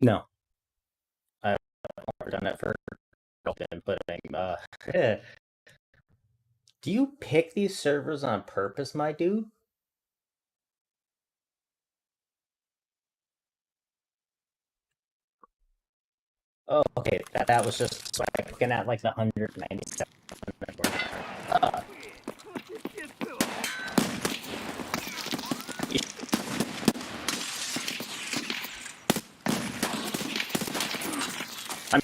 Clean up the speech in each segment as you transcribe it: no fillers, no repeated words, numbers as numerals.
No, I've never done it for inputting. Do you pick these servers on purpose, my dude? Oh, okay. That was just so I'm looking at like the 197. Uh, I'm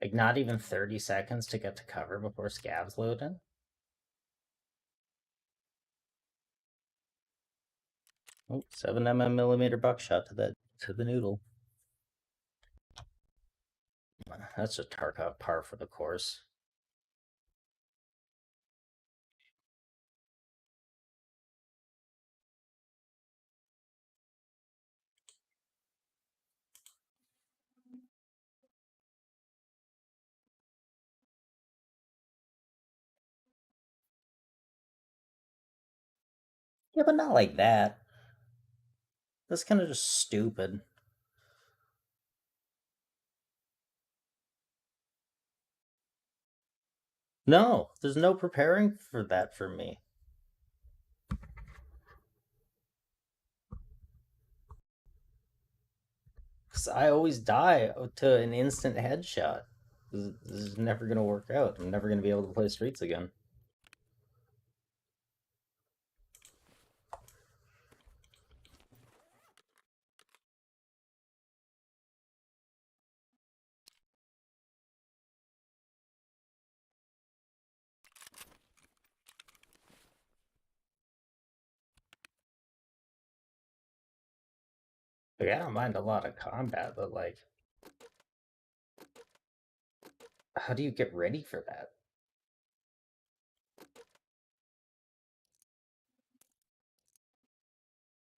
like not even 30 seconds to get to cover before scavs load in. Oh, 7mm buckshot to the noodle. That's a Tarkov par for the course. Yeah, but not like that. That's kind of just stupid. No, there's no preparing for that for me. Because I always die to an instant headshot. This is never going to work out. I'm never going to be able to play Streets again. Like, I don't mind a lot of combat, but like, how do you get ready for that?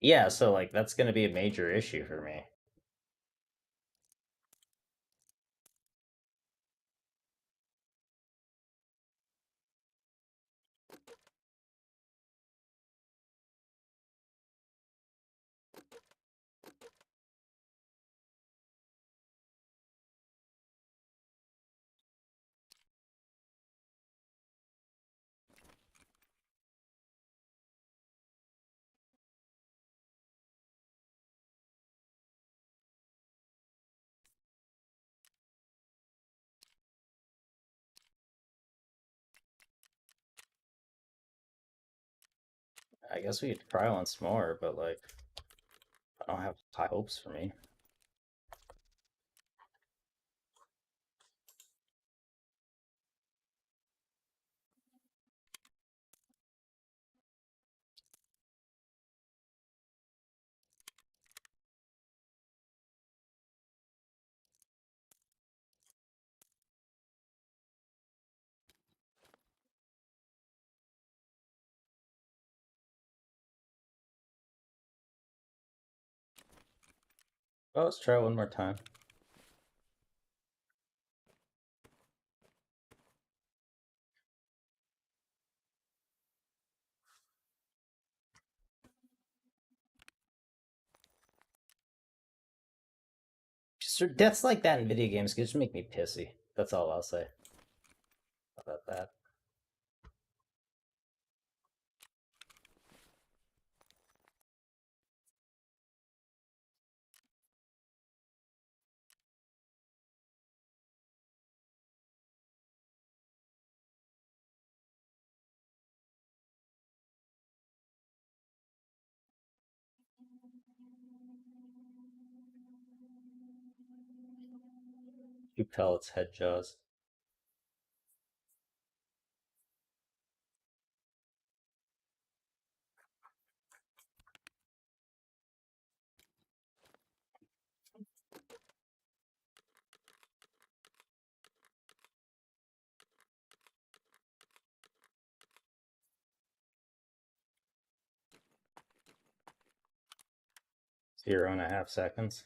Yeah, so like that's going to be a major issue for me. I guess we could try once more, but like, I don't have high hopes for me. Well, let's try one more time. Just deaths like that in video games can just make me pissy. That's all I'll say about that. You pellets, head jaws. 0.5 seconds.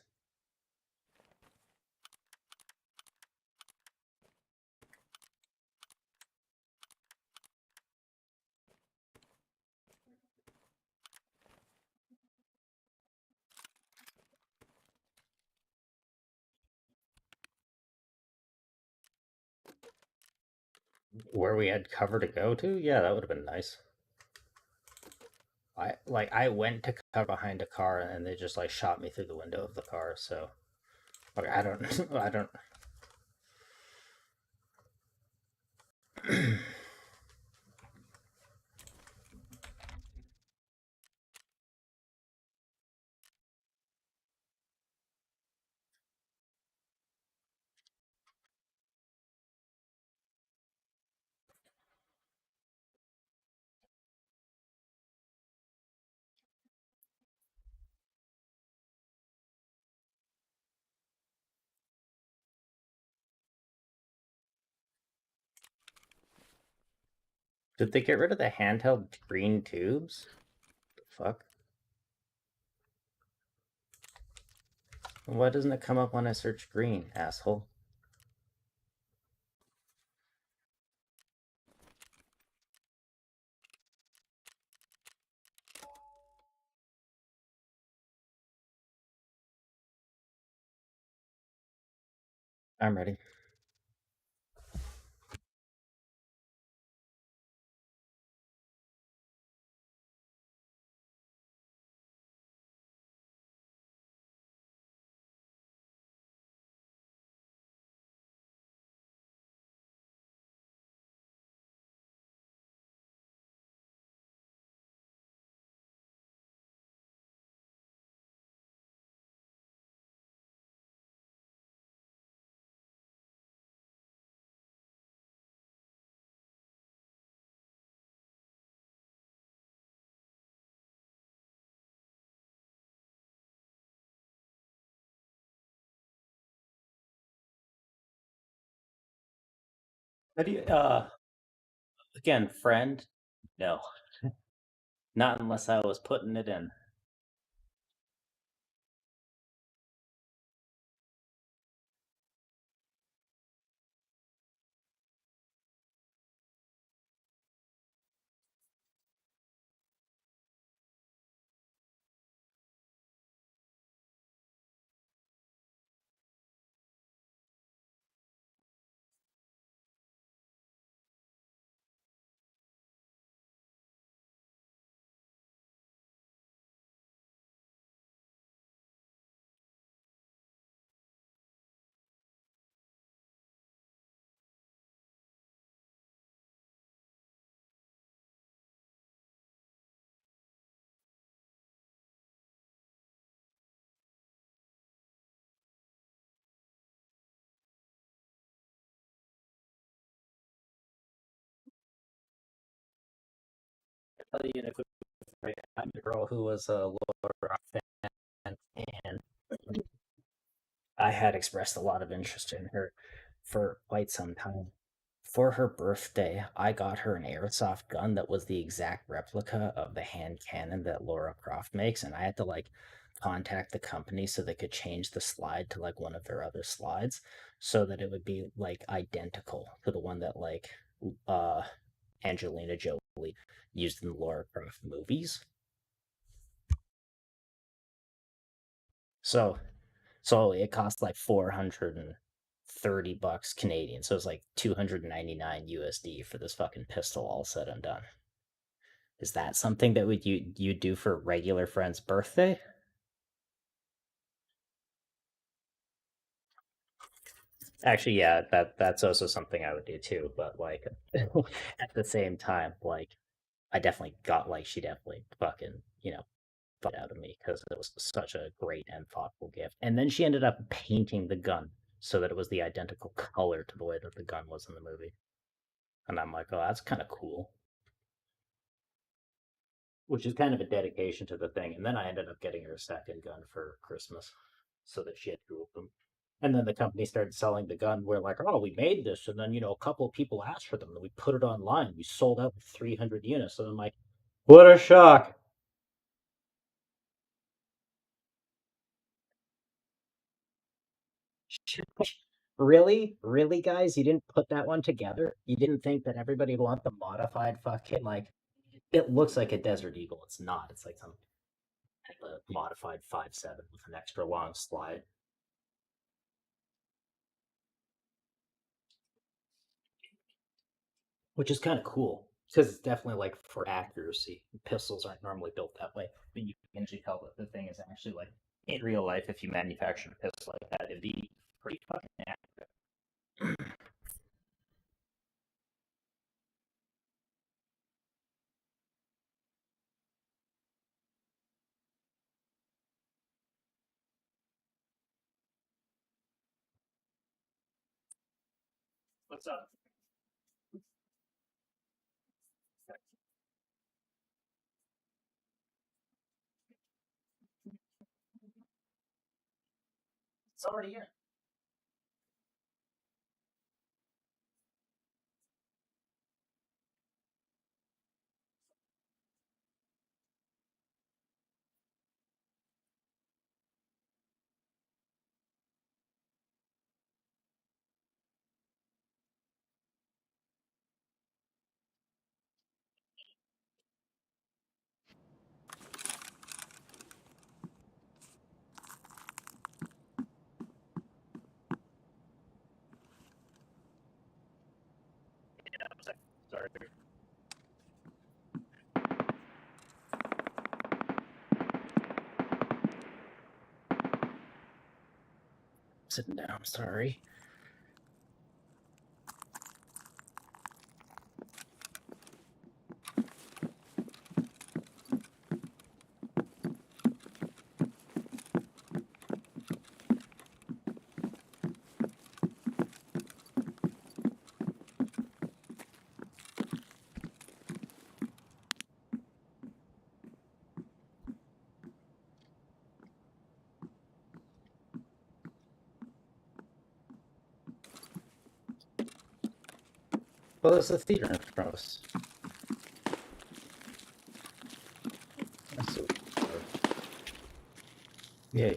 Where we had cover to go to? Yeah, that would have been nice. I went to cover behind a car and they just like shot me through the window of the car. So like I don't I don't. Did they get rid of the handheld green tubes? The fuck? Why doesn't it come up when I search green, asshole? I'm ready. How do you again, friend? No. Not unless I was putting it in. I'll tell you in a quick way. I'm the girl who was a Laura fan, and I had expressed a lot of interest in her for quite some time. For her birthday, I got her an airsoft gun that was the exact replica of the hand cannon that Laura Croft makes, and I had to like contact the company so they could change the slide to like one of their other slides so that it would be like identical to the one that like uh Angelina Jolie used in the Laura Croft movies. So so it cost like $430 Canadian. So it's like 299 USD for this fucking pistol all said and done. Is that something that would you do for a regular friend's birthday? Actually, yeah, that's also something I would do too. But like at the same time, like I definitely got like she definitely fucking thought out of me because it was such a great and thoughtful gift. And then she ended up painting the gun. so that it was the identical color to the way that the gun was in the movie. And I'm like, oh, that's kind of cool. Which is kind of a dedication to the thing. And then I ended up getting her a second gun for Christmas so that she had two of them. And then the company started selling the gun. We're like, oh, we made this. And then, a couple of people asked for them. And we put it online. We sold out 300 units. And I'm like, what a shock. Really? Really, guys? You didn't put that one together? You didn't think that everybody would want the modified fucking, like, it looks like a Desert Eagle. It's not. It's like some modified 5.7 with an extra long slide. Which is kind of cool because it's definitely like for accuracy. Pistols aren't normally built that way, but you can actually tell that the thing is actually like in real life. If you manufactured a pistol like that, it'd be pretty fucking accurate. What's up? It's already here. Yeah, sorry. Sitting down. Sorry. Well, there's a theater in front of us. That's so yeah.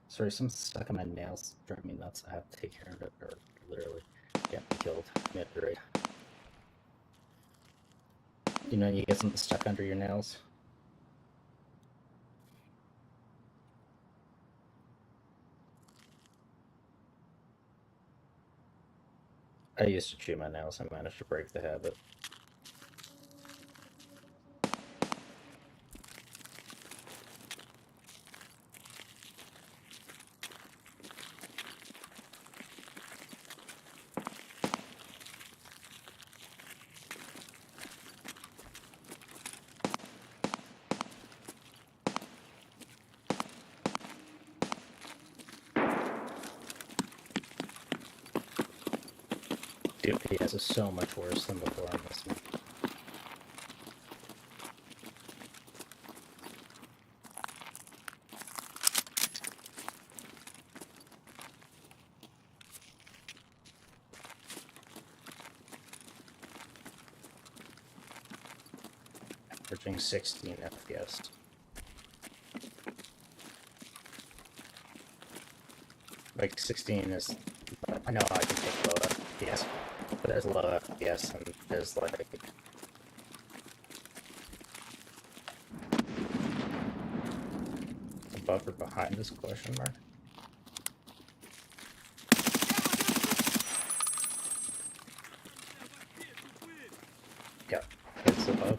Sorry, something's stuck in my nails. Driving me nuts. I have to take care of it, or literally get me killed. Right. You get something stuck under your nails. I used to chew my nails. I managed to break the habit. Dude, FPS is so much worse than before on this one. Averaging 16 FPS. Like 16 is, I know I can take low FPS, but there's low FPS and there's like above or behind this question mark. Yeah, it's above.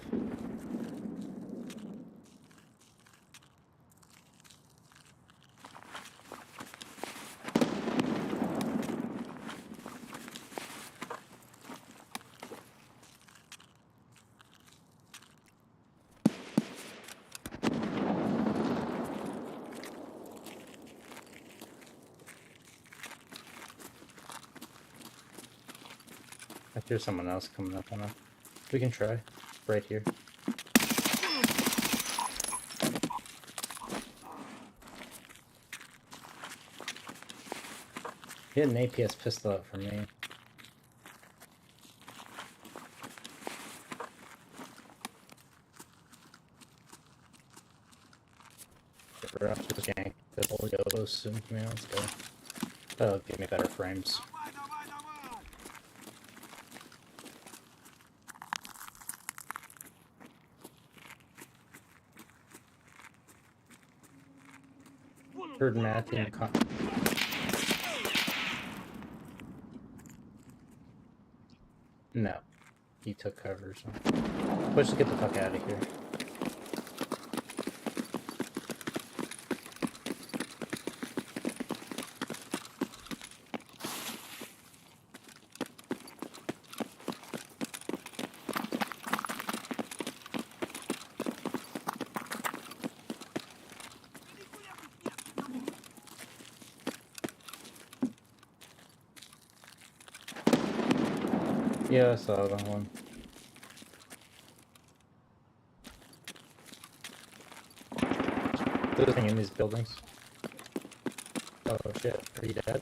If there's someone else coming up on us, we can try. Right here. He had an APS pistol out for me. We're up to the gank. This whole Yobo soon to me. Let's go. That'll give me better frames. Heard Matt in the con. No. He took cover, so. Let's get the fuck out of here. Yeah, I saw that one. There's a thing in these buildings. Oh shit, are you dead?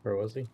Where was he?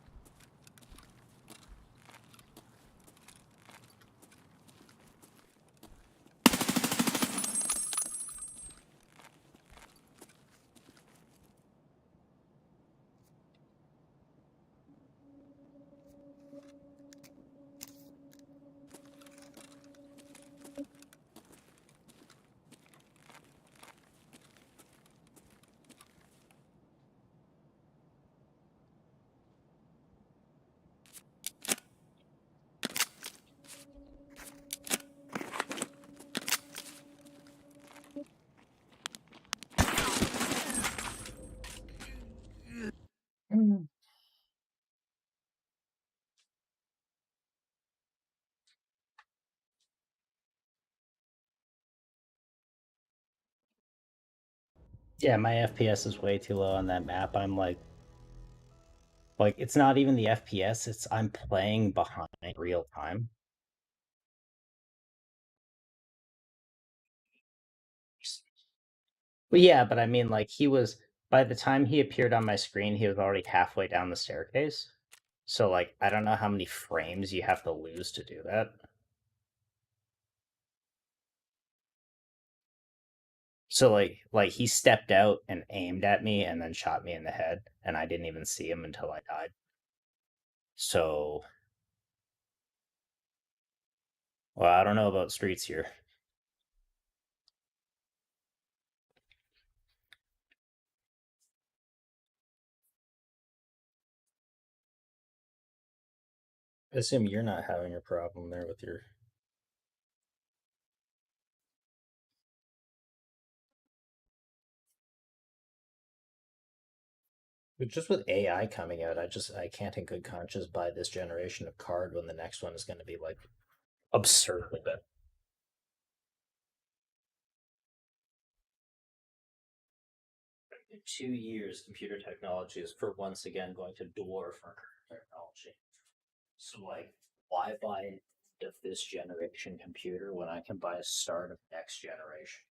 Yeah, my FPS is way too low on that map. I'm like it's not even the FPS, it's I'm playing behind real time. Well, yeah, but I mean, like, by the time he appeared on my screen, he was already halfway down the staircase. So, like, I don't know how many frames you have to lose to do that. So, like he stepped out and aimed at me and then shot me in the head, and I didn't even see him until I died. So, well, I don't know about streets here. I assume you're not having a problem there with your. But just with AI coming out, I can't in good conscience buy this generation of card when the next one is going to be like absurdly better. 2 years, computer technology is for once again going to dwarf our current technology. So, like, why buy this generation computer when I can buy a start of next generation?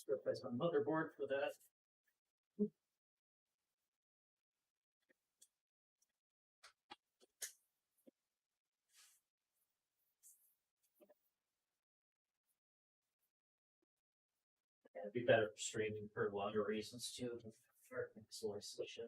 Let's replace my motherboard for that. It'd be better for streaming for a lot of reasons too. For isolation.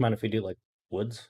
Mind if we do like woods?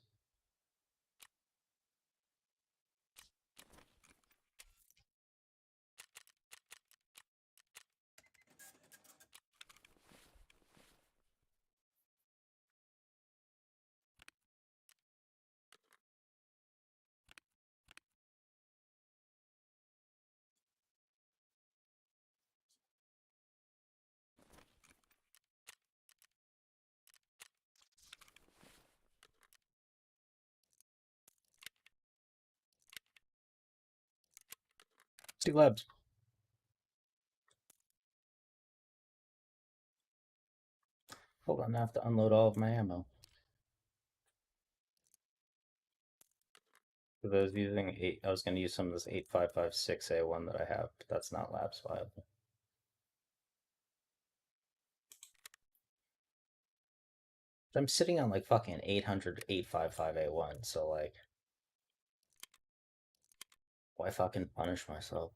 Let's do labs. Hold on, I have to unload all of my ammo. For those using I was going to use some of this 8556A1 that I have, but that's not labs viable. I'm sitting on like fucking 800 855A1, so like, why fucking punish myself?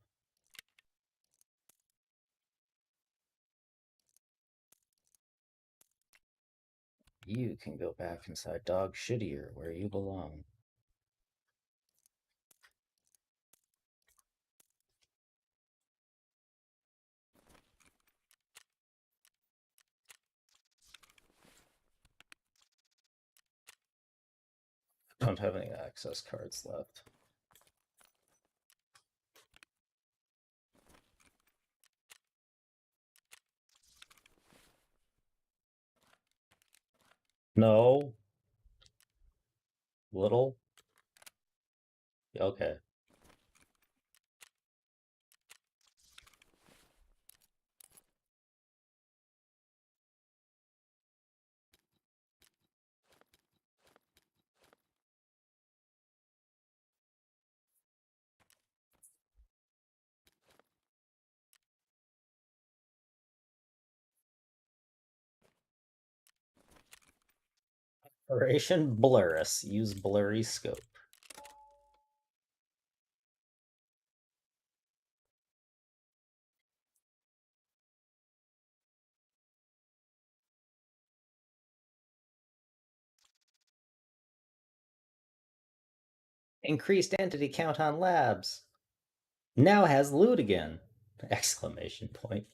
You can go back inside dog shittier where you belong. Don't have any access cards left. No. Little? Okay. Operation Blurus. Use blurry scope. Increased entity count on labs. Now has loot again! Exclamation point.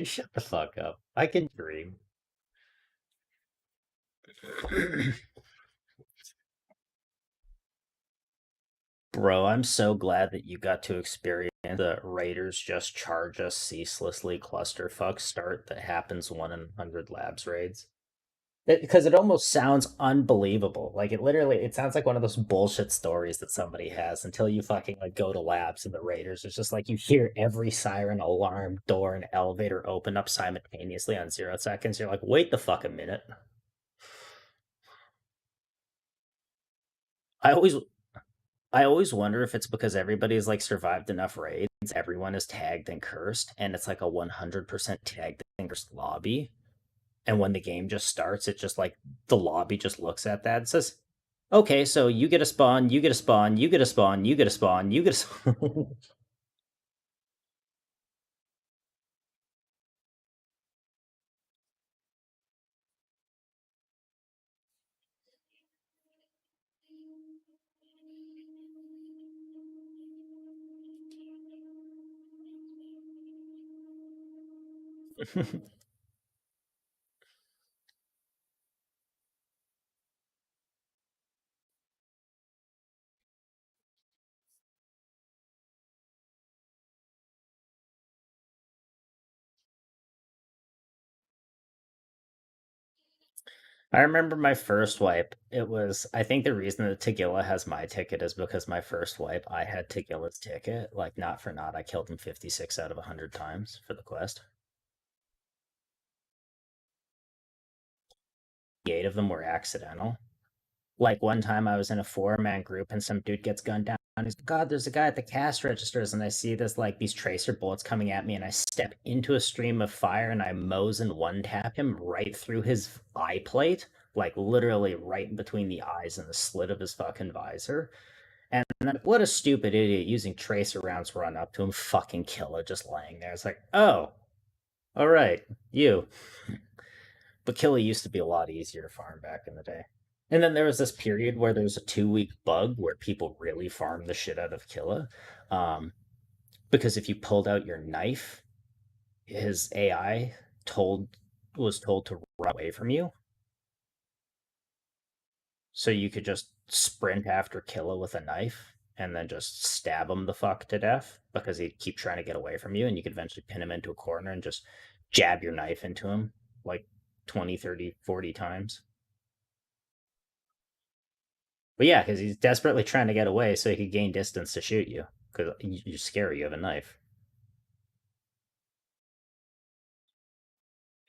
Shut the fuck up. I can dream. Bro, I'm so glad that you got to experience the Raiders just charge us ceaselessly clusterfuck start that happens 1 in 100 labs raids. Because it almost sounds unbelievable. Like it sounds like one of those bullshit stories that somebody has until you fucking like go to labs and the Raiders. It's just like you hear every siren, alarm, door, and elevator open up simultaneously on 0 seconds. You're like, wait the fuck a minute. I always I always wonder if it's because everybody's like survived enough raids, everyone is tagged and cursed, and it's like a 100% tagged and cursed lobby. And when the game just starts, it just like the lobby just looks at that and says, "Okay, so you get a spawn, you get a spawn, you get a spawn, you get a spawn, you get a spawn." I remember my first wipe. I think the reason that Tagilla has my ticket is because my first wipe, I had Tagilla's ticket. Like, not for not, I killed him 56 out of 100 times for the quest. 8 of them were accidental. Like, one time I was in a 4-man group and some dude gets gunned down. He's like, God, there's a guy at the cash registers. And I see this, like, these tracer bullets coming at me, and I step into a stream of fire and I Mosin one tap him right through his eye plate. Like, literally right in between the eyes and the slit of his fucking visor. And then, what a stupid idiot using tracer rounds run up to him, fucking kill it, just laying there. It's like, oh, All right, you. But Killa used to be a lot easier to farm back in the day. And then there was this period where there was a 2 week bug where people really farmed the shit out of Killa. Um, because if you pulled out your knife, his AI told was told to run away from you. So you could just sprint after Killa with a knife and then just stab him the fuck to death because he'd keep trying to get away from you, and you could eventually pin him into a corner and just jab your knife into him like 20, 30, 40 times. But yeah, because he's desperately trying to get away so he could gain distance to shoot you because you're scary. You have a knife.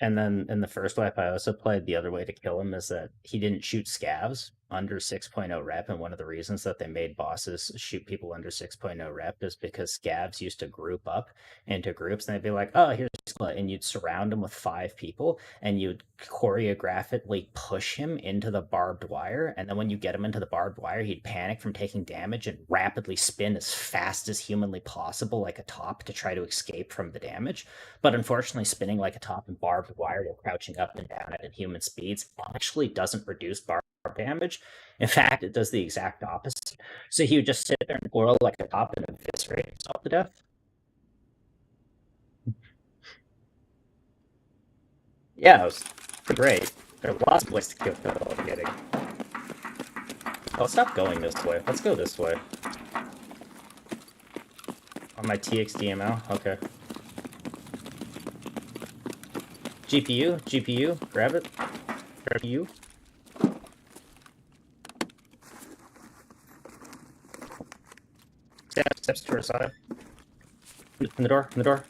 And then in the first wipe, I also played the other way to kill him is that he didn't shoot scavs under 6.0 rep. And one of the reasons that they made bosses shoot people under 6.0 rep is because scavs used to group up into groups, and they'd be like, oh, here's Skla. And you'd surround him with 5 people and you'd choreographically push him into the barbed wire. And then when you get him into the barbed wire, he'd panic from taking damage and rapidly spin as fast as humanly possible like a top to try to escape from the damage. But unfortunately, spinning like a top and barbed wire while crouching up and down at inhuman speeds actually doesn't reduce barb damage. In fact, it does the exact opposite. So he would just sit there and whirl like a top and eviscerate himself to death. Yeah, it was great. There are lots of ways to kill people getting. Oh, stop going this way. Let's go this way. On my TXDML? Okay. GPU? GPU? Grab it. Grab you. Steps to her side. In the door. In the door.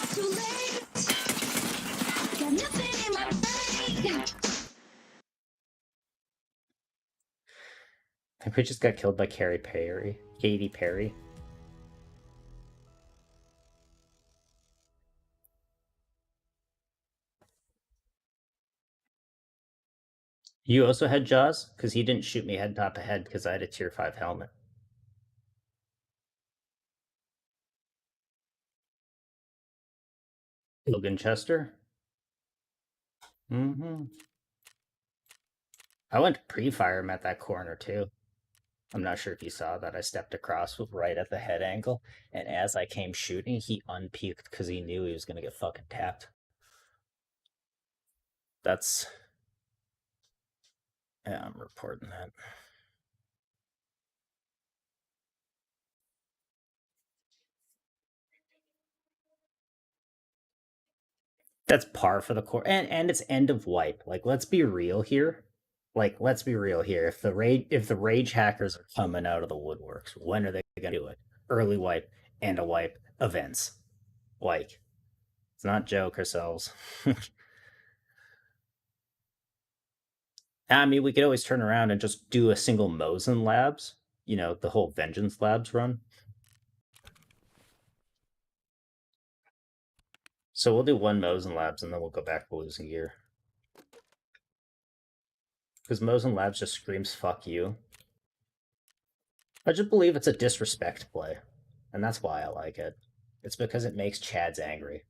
Too late. Got nothing in my brain. I think we just got killed by Carrie Perry. Katy Perry. You also had Jaws? Because he didn't shoot me head top ahead because I had a tier 5 helmet. Logan Chester? Mm-hmm. I went to pre-fire him at that corner too. I'm not sure if you saw that. I stepped across right at the head angle, and as I came shooting, he unpeaked because he knew he was going to get fucking tapped. That's. Yeah, I'm reporting that. That's par for the course, and it's end of wipe. Like, let's be real here. Like, let's be real here. If the rage hackers are coming out of the woodworks, when are they gonna do it? Early wipe, end of wipe, events. Like, it's not joke ourselves. I mean, we could always turn around and just do a single Mosin Labs. The whole Vengeance Labs run. So we'll do one Mosin Labs and then we'll go back to losing gear. Because Mosin Labs just screams "fuck you." I just believe it's a disrespect play, and that's why I like it. It's because it makes Chads angry.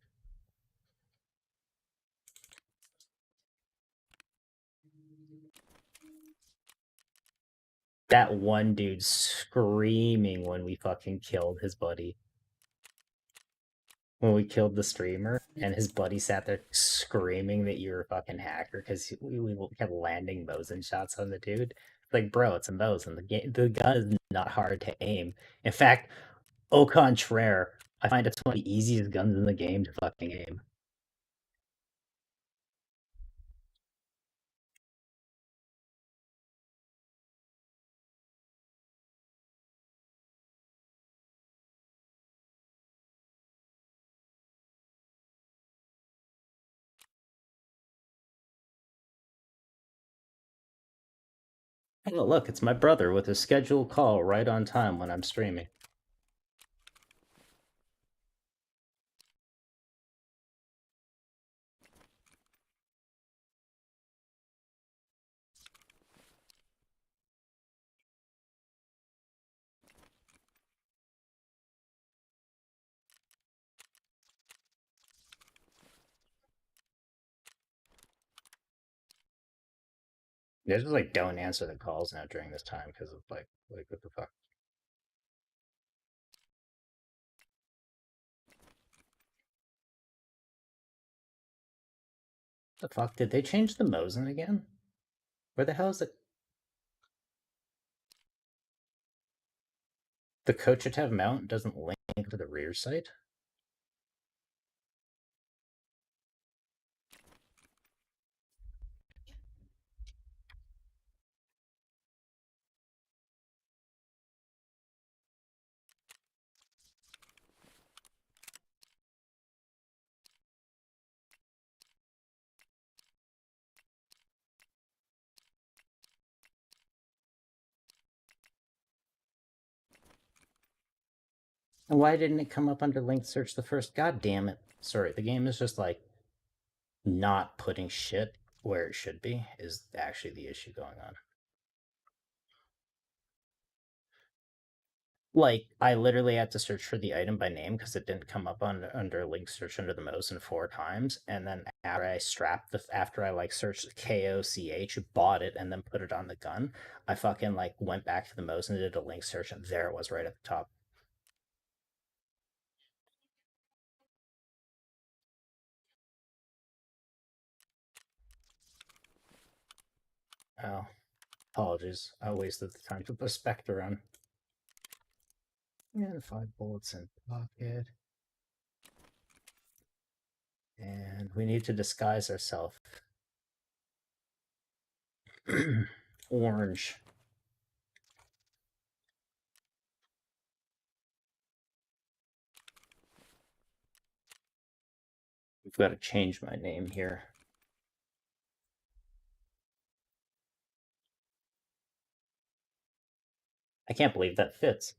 That one dude screaming when we fucking killed his buddy. When we killed the streamer, and his buddy sat there screaming that you were a fucking hacker because we kept landing Mosin shots on the dude. Like, bro, it's a Mosin. The gun is not hard to aim. In fact, au contraire, I find it's one of the easiest guns in the game to fucking aim. Oh, look, it's my brother with his scheduled call right on time when I'm streaming. They just like don't answer the calls now during this time because of like what the fuck. The fuck? Did they change the Mosin again? Where the hell is it? The Kochetev mount doesn't link to the rear sight? And why didn't it come up under linked search the first? God damn it. Sorry, the game is just like not putting shit where it should be is actually the issue going on. Like, I literally had to search for the item by name because it didn't come up under link search under the Mosin 4 times, and then after I like searched KOCH, bought it, and then put it on the gun, I fucking like went back to the Mosin and did a link search, and there it was right at the top. Oh, apologies. I wasted the time to put Spectre on. And 5 bullets in pocket. And we need to disguise ourselves. Orange. We've got to change my name here. I can't believe that fits.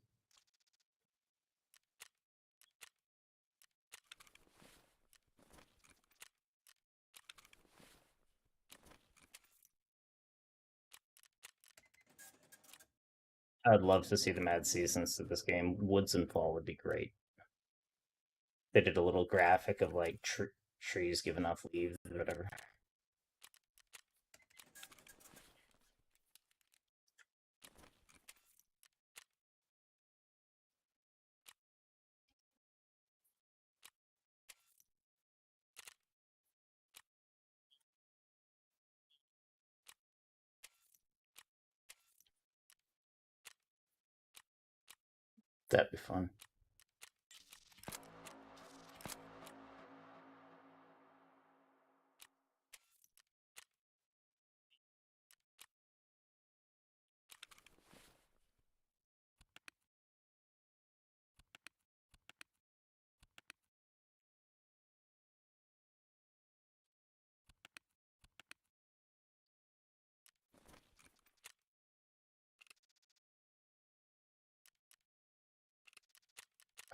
I would love to see them add seasons to this game. Woods and Fall would be great. They did a little graphic of like trees giving off leaves or whatever. That'd be fun.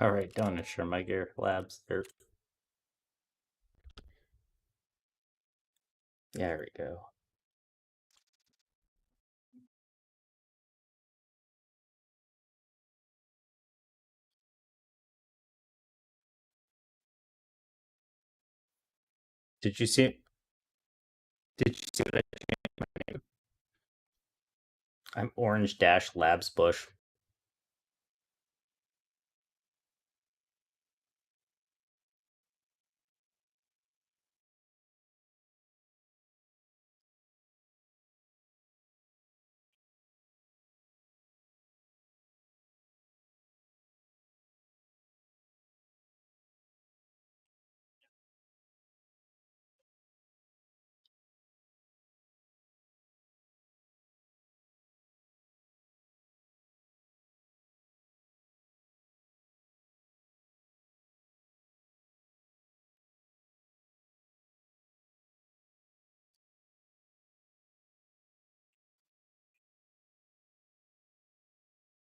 All right, don't share my gear labs. There we go. Did you see? Did you see what I changed my name? I'm Orange Dash Labs Bush.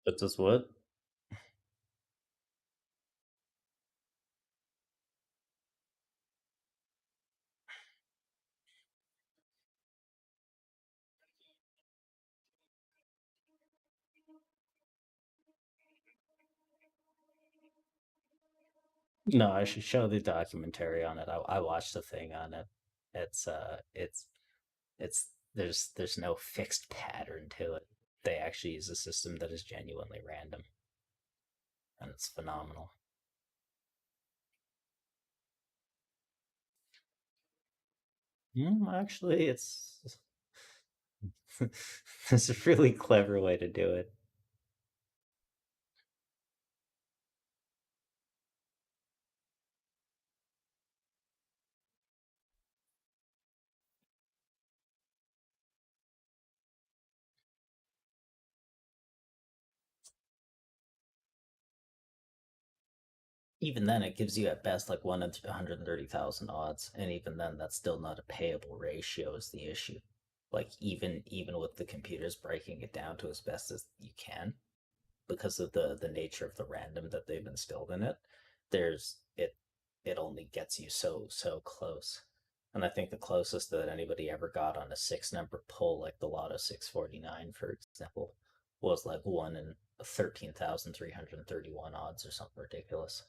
That's just what? No, I should show the documentary on it. I watched the thing on it. It's it's there's no fixed pattern to it. They actually use a system that is genuinely random, and it's phenomenal. Actually, it's a really clever way to do it. Even then, it gives you at best like 1 in 130,000 odds, and even then, that's still not a payable ratio. Is the issue? Like even with the computers breaking it down to as best as you can, because of the nature of the random that they've instilled in it, there's it only gets you so close. And I think the closest that anybody ever got on a six number pull, like the Lotto 649, for example, was like 1 in 13,331 odds or something ridiculous.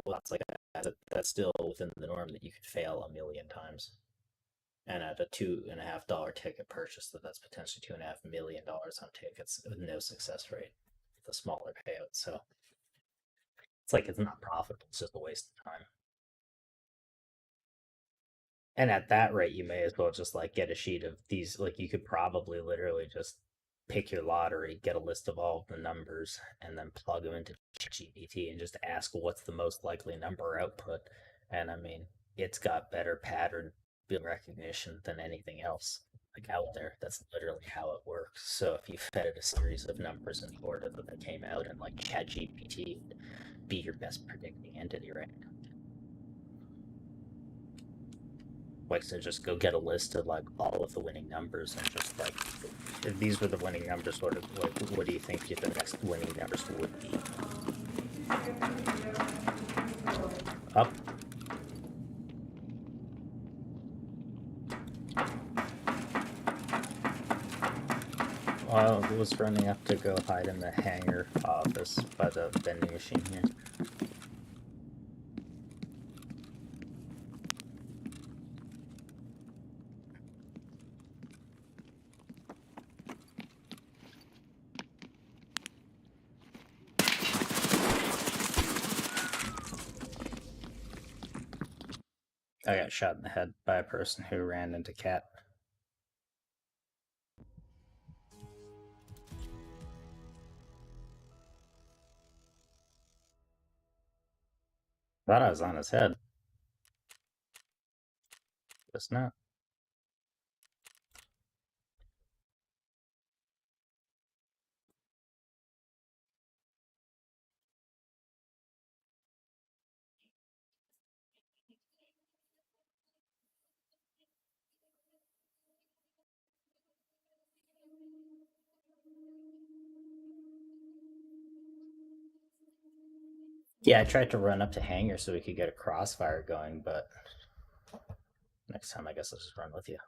Well, that's like that's still within the norm that you could fail a million times. And at a $2.50 ticket purchase, that's potentially $2.5 million on tickets with no success rate, with a smaller payout. So it's like it's not profitable; it's just a waste of time. And at that rate, you may as well just like get a sheet of these. Like you could probably literally just pick your lottery, get a list of all of the numbers, and then plug them into GPT and just ask what's the most likely number output. And I mean, it's got better pattern recognition than anything else like out there. That's literally how it works. So if you fed it a series of numbers in the order that they came out, and like ChatGPT would be your best predicting entity, right? Like, so just go get a list of like all of the winning numbers and just like, if these were the winning numbers, what do you think the next winning numbers would be? Up. I was running up to go hide in the hangar office by the vending machine here. I got shot in the head by a person who ran into Cat. Thought I was on his head. Just not. Yeah, I tried to run up to hangar so we could get a crossfire going, but next time I guess I'll just run with you.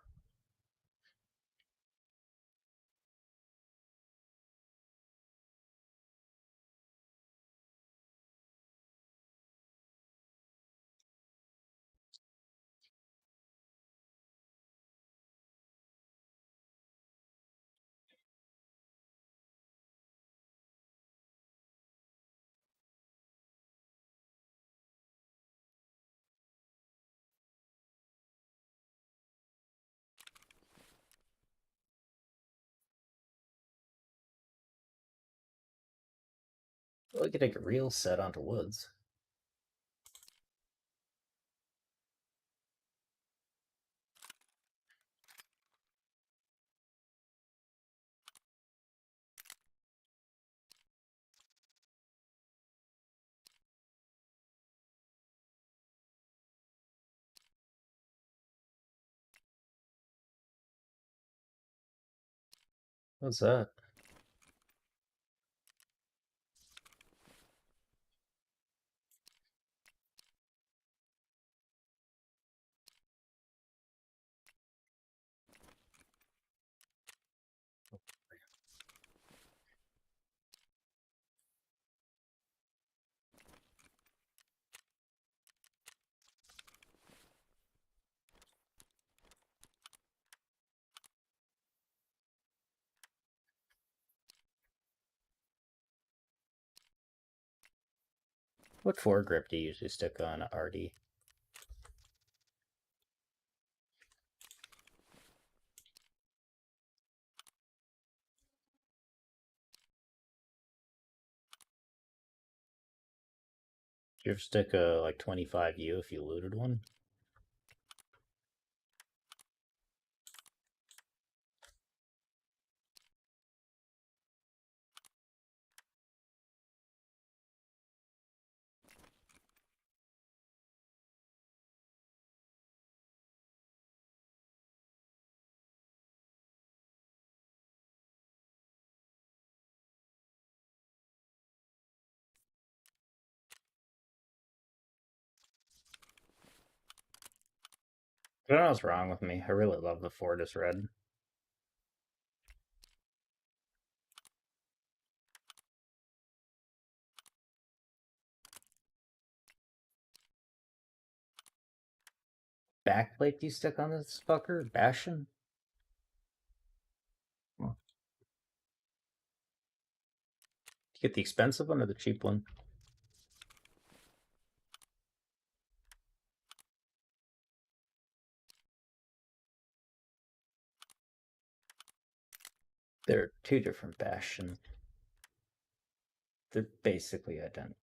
We could take a real set onto woods. What's that? What foregrip do you usually stick on RD? Do you ever stick a like 25U if you looted one? I don't know what's wrong with me. I really love the Fortis red. Backplate do you stick on this fucker? Bastion? Well, do you get the expensive one or the cheap one? There are two different Bastions. They're basically identical.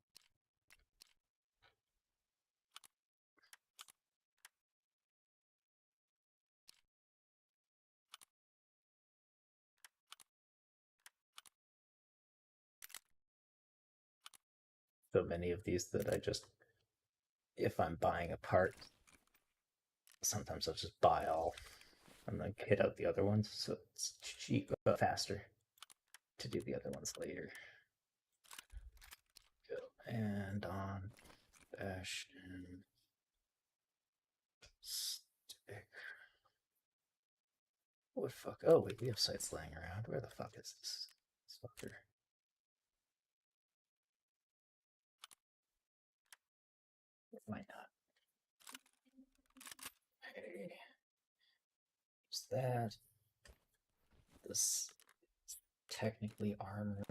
So many of these that I just, if I'm buying a part, sometimes I'll just buy all and then hit out the other ones, so it's cheap but faster to do the other ones later. And on Bastion stick. What fuck? Oh wait, we have sites laying around. Where the fuck is this fucker? Why not? Hey, use that. This is technically armor.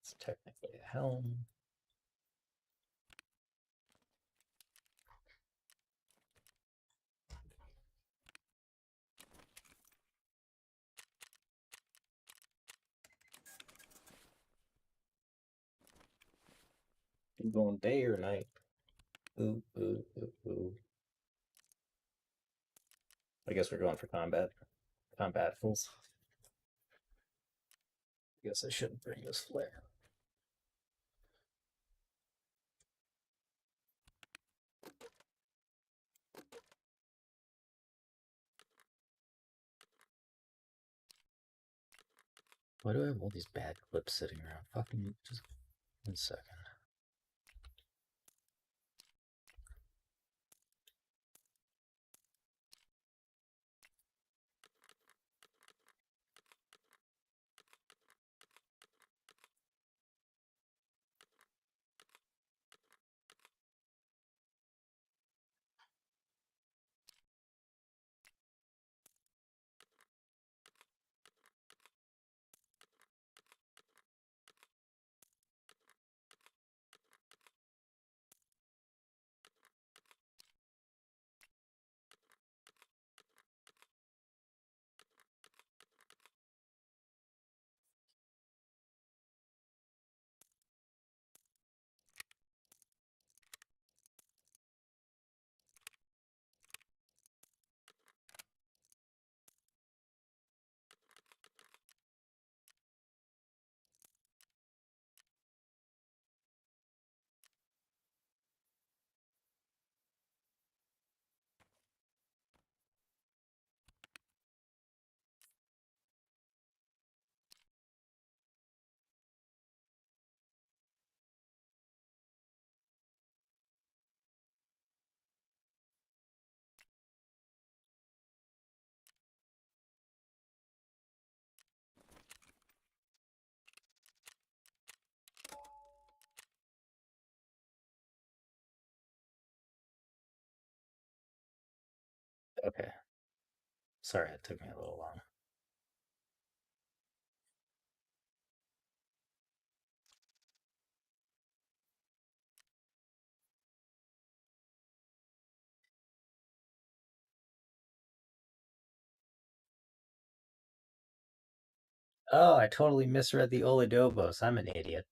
It's technically a helm. You going day or night? Ooh, ooh, ooh, ooh. I guess we're going for combat. Combatfuls. I guess I shouldn't bring this flare. Why do I have all these bad clips sitting around? Fucking just 1 second. Okay. Sorry, it took me a little long. Oh, I totally misread the Oladobos. I'm an idiot.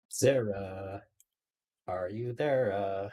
Sarah, are you there?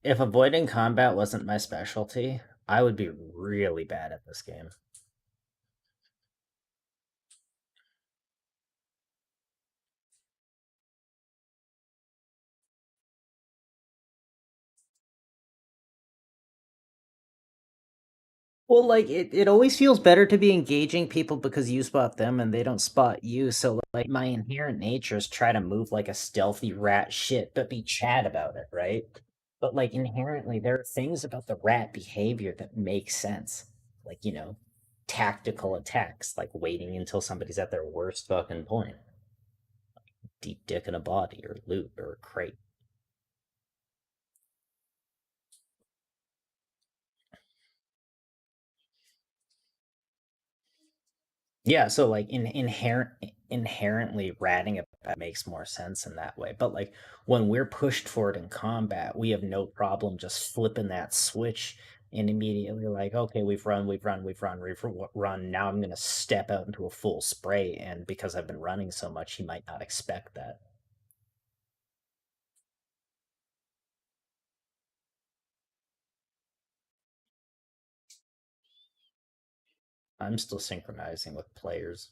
If avoiding combat wasn't my specialty, I would be really bad at this game. Well, like it always feels better to be engaging people because you spot them and they don't spot you. So like my inherent nature is try to move like a stealthy rat shit, but be Chad about it, right? But like inherently, there are things about the rat behavior that make sense. Like, tactical attacks, like waiting until somebody's at their worst fucking point. Deep dick in a body or loot or a crate. Yeah, so like inherently ratting it makes more sense in that way. But like when we're pushed for it in combat, we have no problem just flipping that switch and immediately like, okay, we've run. Now I'm gonna step out into a full spray, and because I've been running so much, he might not expect that. I'm still synchronizing with players.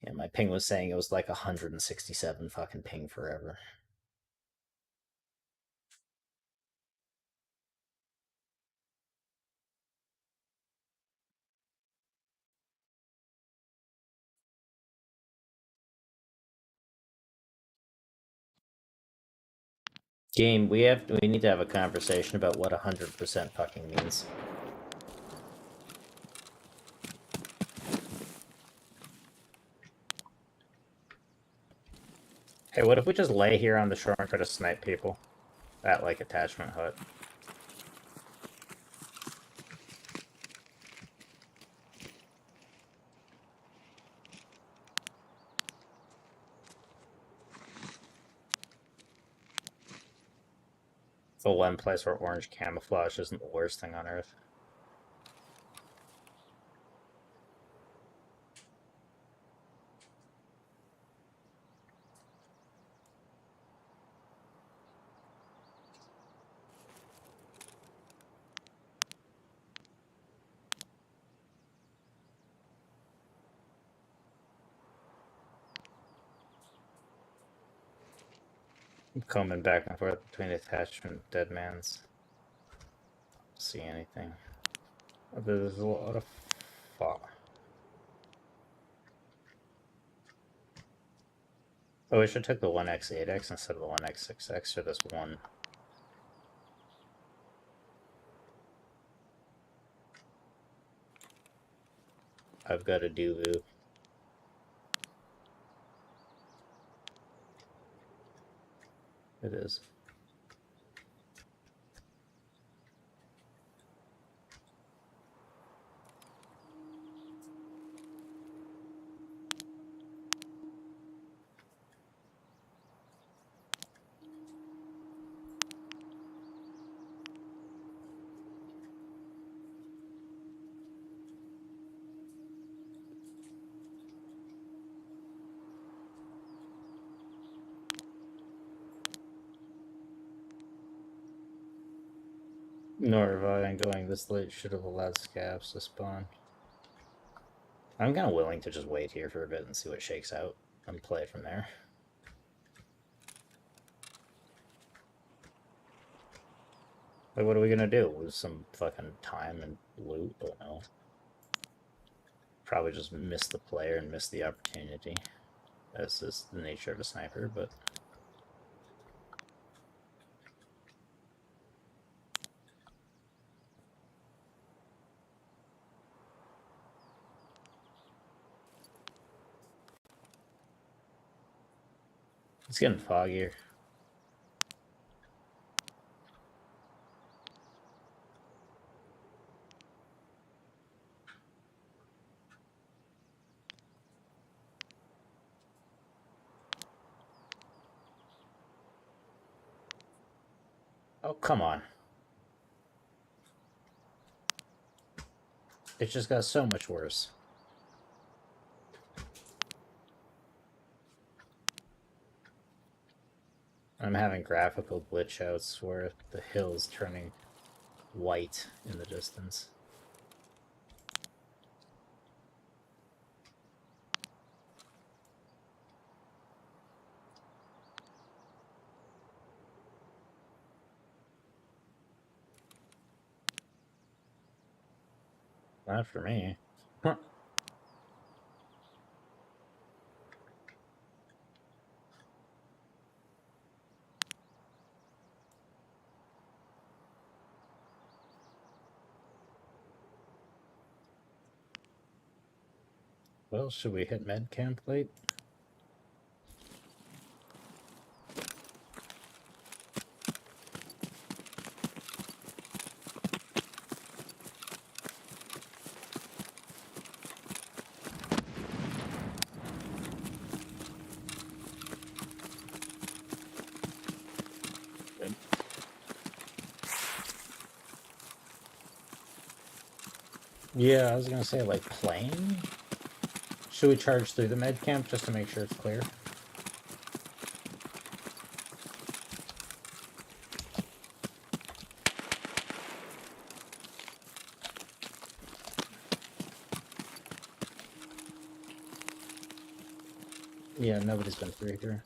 Yeah, my ping was saying it was like 167 fucking ping forever. Game, we need to have a conversation about what 100% fucking means. Hey, what if we just lay here on the shore and try to snipe people? At, like, attachment hut. The one place where orange camouflage isn't the worst thing on earth. I'm combing back and forth between attachment and dead man's. See anything. There's a lot of fuck. Oh, we should take the 1x8x instead of the 1x6x for this one. I've got a Dulu. It is. Nor have I been going this late. Should have allowed scabs to spawn. I'm kind of willing to just wait here for a bit and see what shakes out and play it from there. Like, what are we gonna do? Lose some fucking time and loot? But no. Probably just miss the player and miss the opportunity. That's just the nature of a sniper, but it's getting foggier. Oh, come on. It just got so much worse. I'm having graphical glitch outs where the hill's turning white in the distance. Not for me. Huh. Well, should we hit med camp late? Good. Yeah, I was gonna say, like, plane? Should we charge through the med camp just to make sure it's clear? Yeah, nobody's been through here.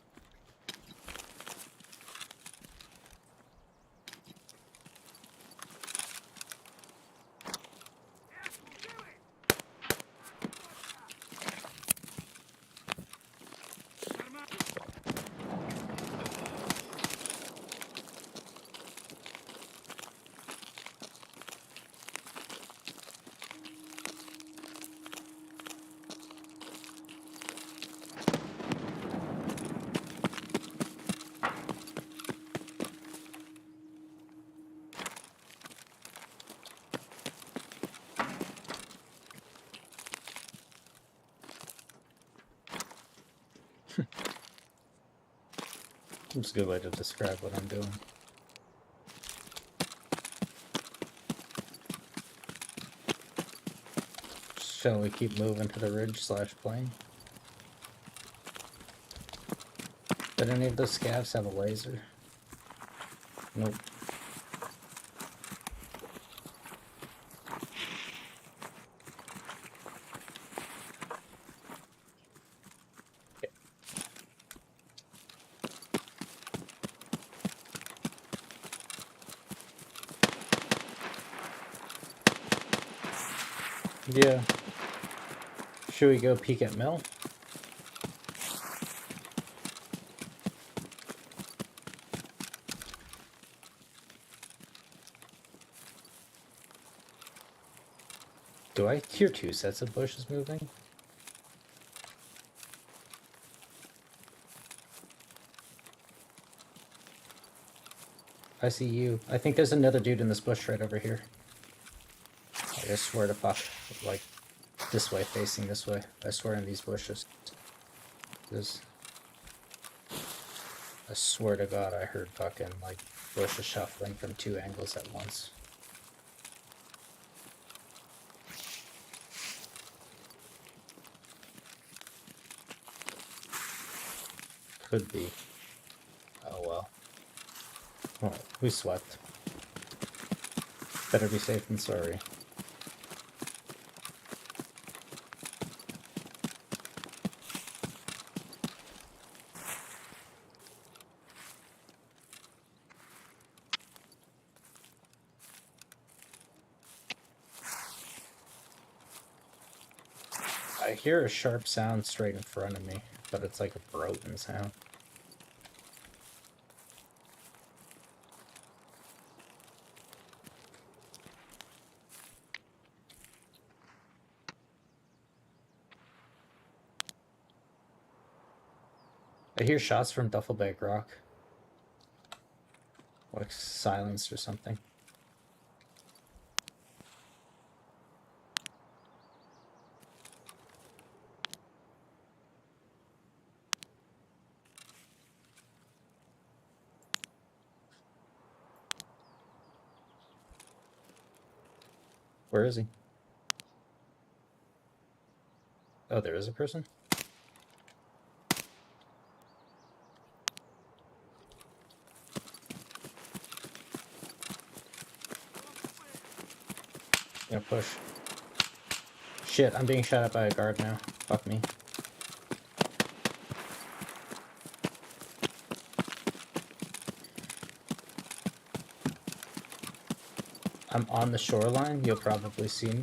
It's a good way to describe what I'm doing. Shall we keep moving to the ridge slash plane? Did any of those scavs have a laser? Nope. Yeah. Should we go peek at Mill? Do I hear two sets of bushes moving? I see you. I think there's another dude in this bush right over here. I swear to fuck. Like, this way, facing this way. I swear in these bushes. There's... I swear to God I heard fucking, like, bushes shuffling from two angles at once. Could be. Oh well. Well, we swept. Better be safe than sorry. I hear a sharp sound straight in front of me, but it's like a broken sound. I hear shots from Duffelbag Rock. Like silenced or something. Where is he? Oh, there is a person? Yeah, push. Shit, I'm being shot at by a guard now. Fuck me. I'm on the shoreline. You'll probably see me.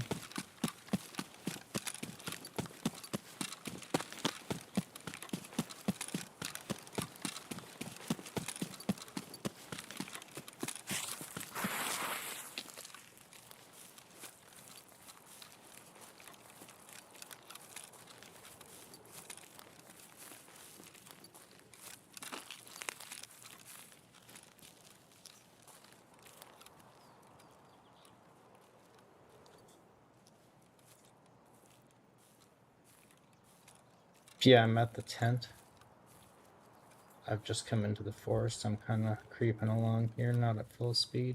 Yeah, I'm at the tent. I've just come into the forest. I'm kind of creeping along here, not at full speed.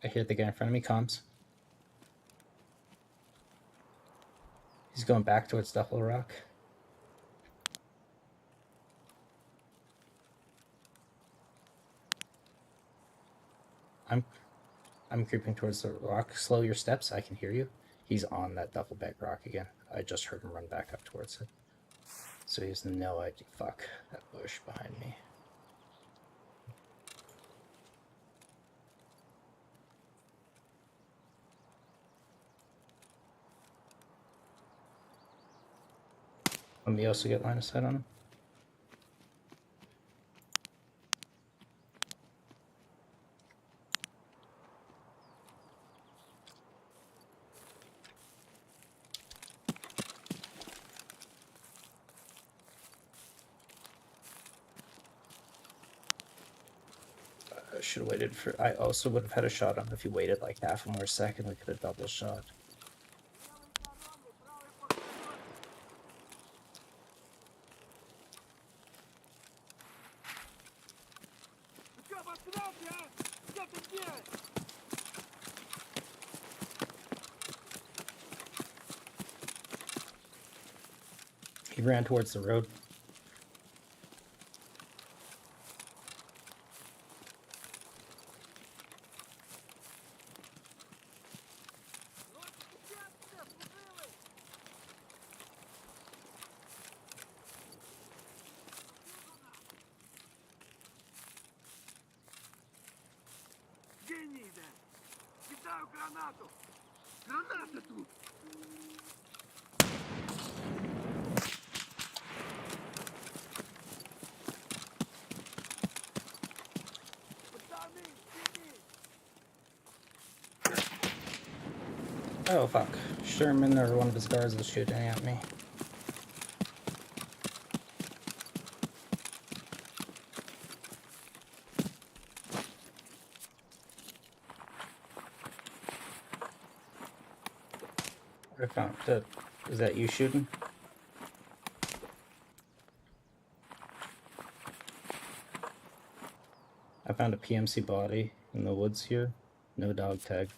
I hear the guy in front of me, comms. He's going back towards Duffel Rock. I'm creeping towards the rock. Slow your steps. I can hear you. He's on that duffel bag rock again. I just heard him run back up towards it. So he has no idea. Fuck, that bush behind me. Let me also get line of sight on him. I should have waited for. I also would have had a shot on him if he waited like half a more second. We could have double shot. He ran towards the road. Кидаю гранату! Граната тут! Oh fuck. Sherman or one of his guards was shooting at me. I found that. Is that you shooting? I found a PMC body in the woods here. No dog tag.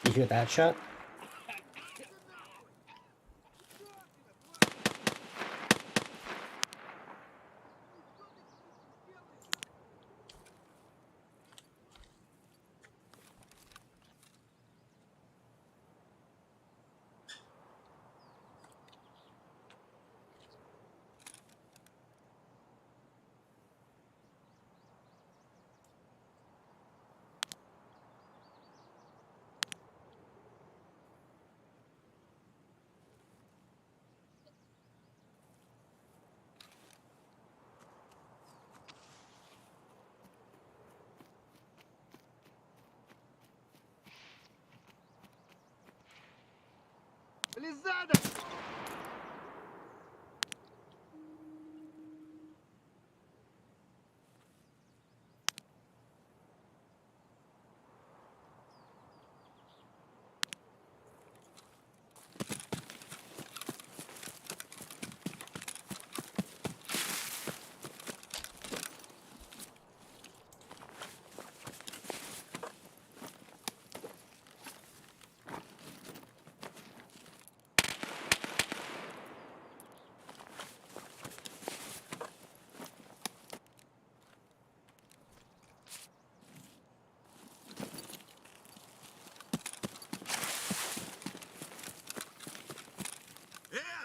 You hear that shot? Лизада!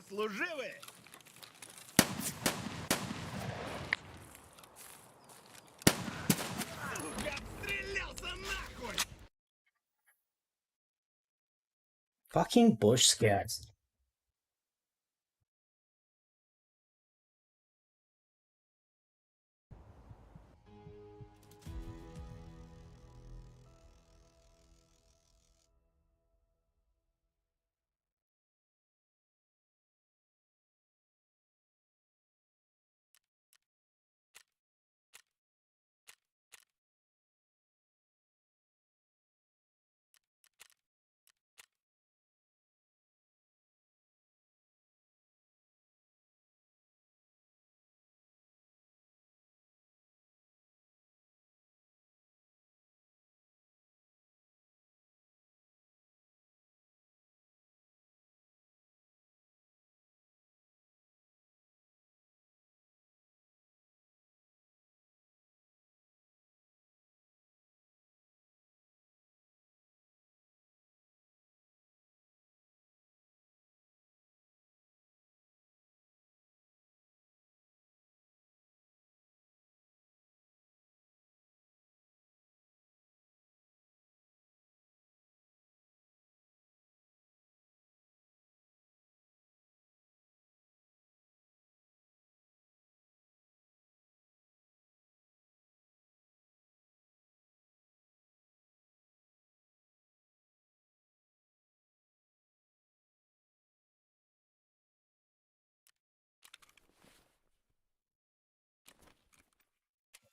Служивые! Сука, отстрелялся нахуй! Fucking bush scats.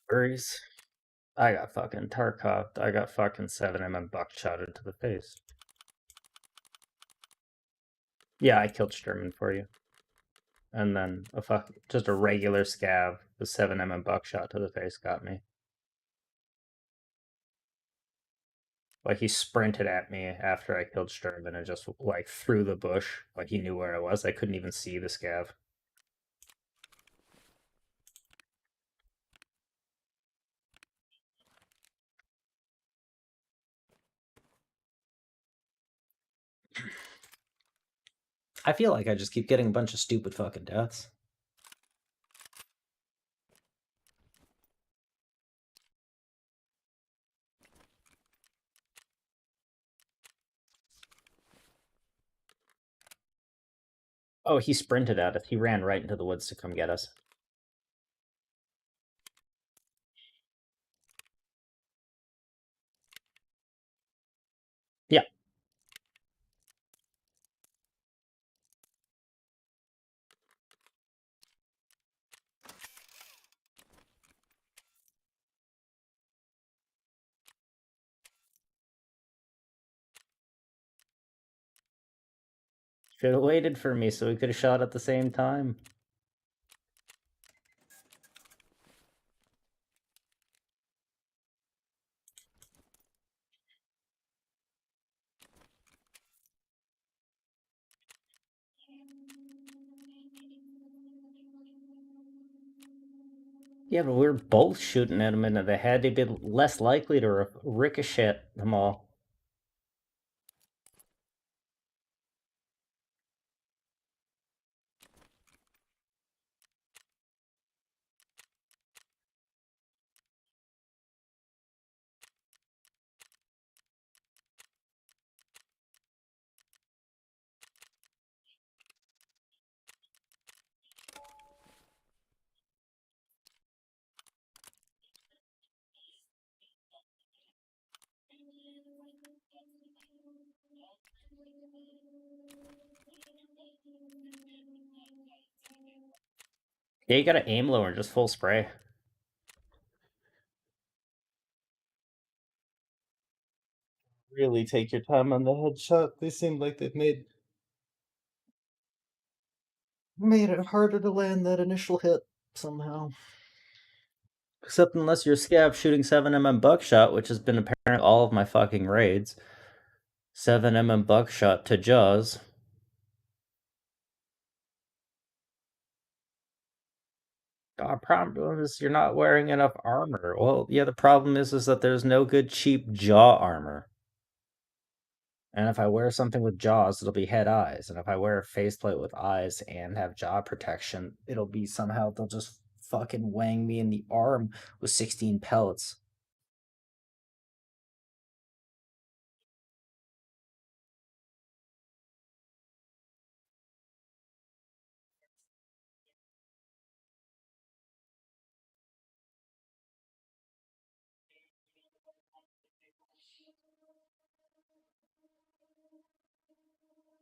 Worries. I got fucking Tarkov. I got fucking 7mm buckshot into the face. Yeah, I killed Sturman for you. And then just a regular scav with 7mm buckshot to the face got me. Like he sprinted at me after I killed Sturman and just like through the bush. Like he knew where I was. I couldn't even see the scav. I feel like I just keep getting a bunch of stupid fucking deaths. Oh, he sprinted at us. He ran right into the woods to come get us. Yeah. Should have waited for me so we could have shot at the same time. Yeah, but we were both shooting at him into the head. He'd be less likely to ricochet them all. Yeah, you gotta aim lower, just full spray. Really take your time on the headshot. They seem like they've made it harder to land that initial hit somehow. Except unless you're scav shooting 7mm buckshot, which has been apparent all of my fucking raids. 7mm buckshot to Jaws. God, problem is you're not wearing enough armor. Well, yeah, the problem is that there's no good cheap jaw armor. And if I wear something with jaws, it'll be head eyes. And if I wear a faceplate with eyes and have jaw protection, it'll be somehow they'll just fucking wang me in the arm with 16 pellets.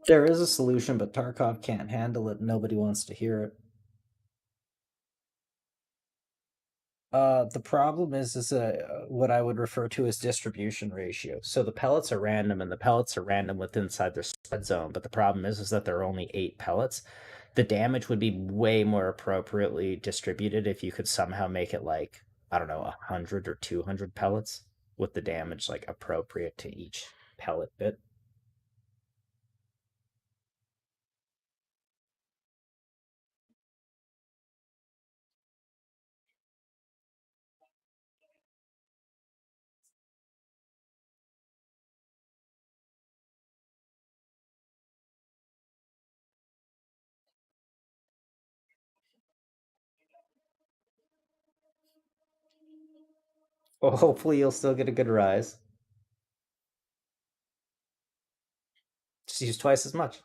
There is a solution, but Tarkov can't handle it. Nobody wants to hear it. The problem is what I would refer to as distribution ratio. So the pellets are random, and the pellets are random within inside their spread zone. But the problem is that there are only 8 pellets. The damage would be way more appropriately distributed if you could somehow make it like, I don't know, 100 or 200 pellets with the damage like appropriate to each pellet bit. Well, hopefully you'll still get a good rise. Just use twice as much.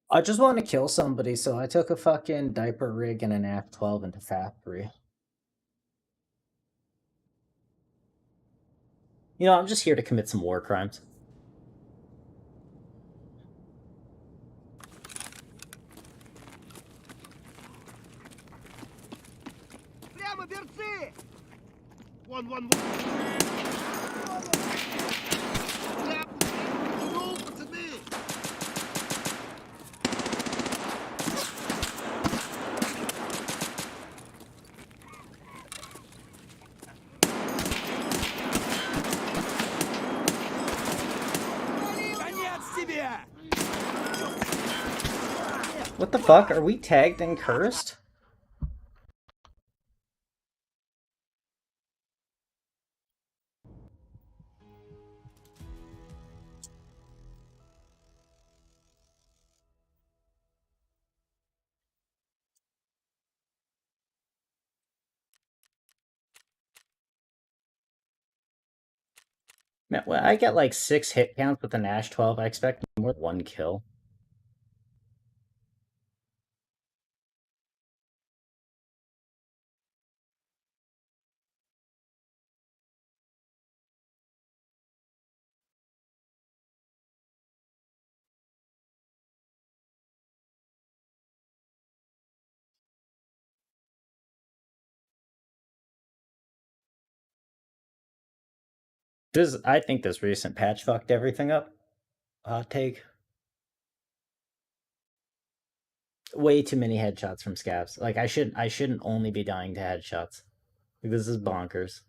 I just want to kill somebody, so I took a fucking diaper rig and an F-12 into factory. You know, I'm just here to commit some war crimes. Прямо берцы! Вон! Ну, пацаны! Конец тебе! What the fuck? Are we tagged and cursed? Man, well, I get like 6 hit counts with an Ash 12. I expect more than 1 kill. I think this recent patch fucked everything up. Hot take. Way too many headshots from scavs. Like I shouldn't only be dying to headshots. Like, this is bonkers.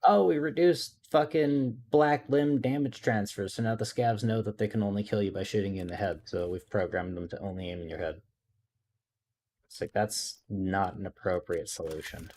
Oh, we reduced fucking black limb damage transfer, so now the scavs know that they can only kill you by shooting you in the head, so we've programmed them to only aim in your head. It's like, that's not an appropriate solution.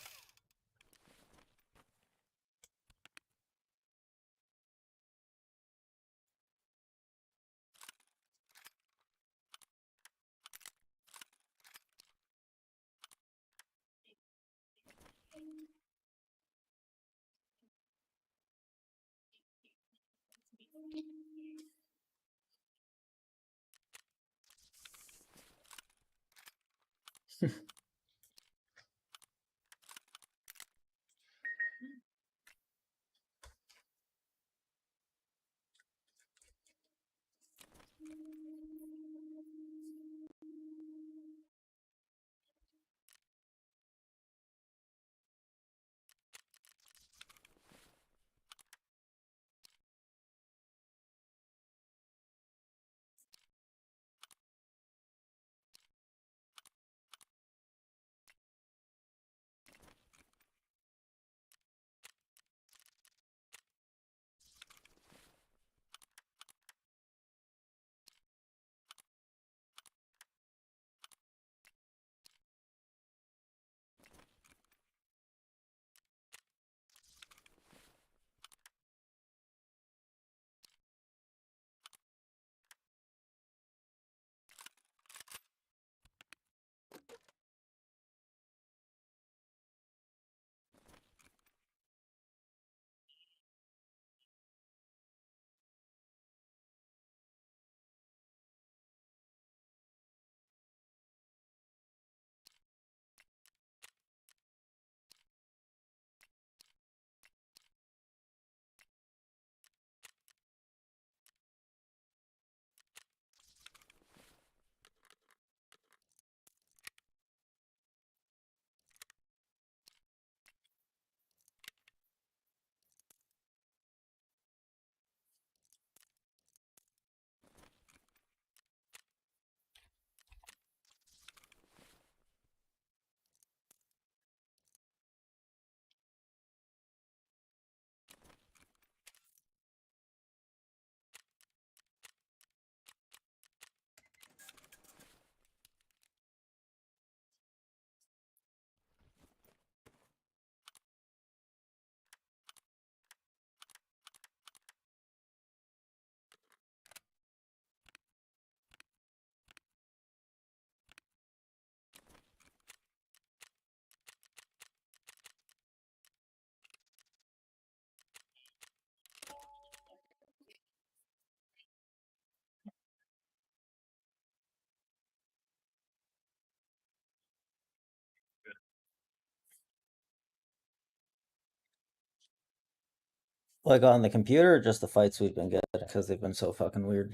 Like on the computer, or just the fights we've been getting because they've been so fucking weird.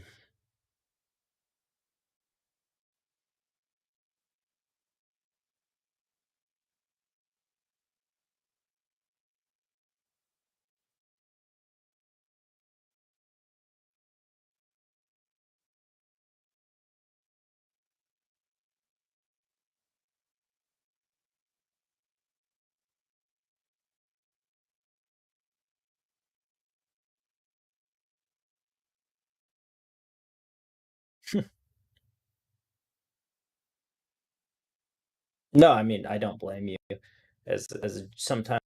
No, I mean I don't blame you. As sometimes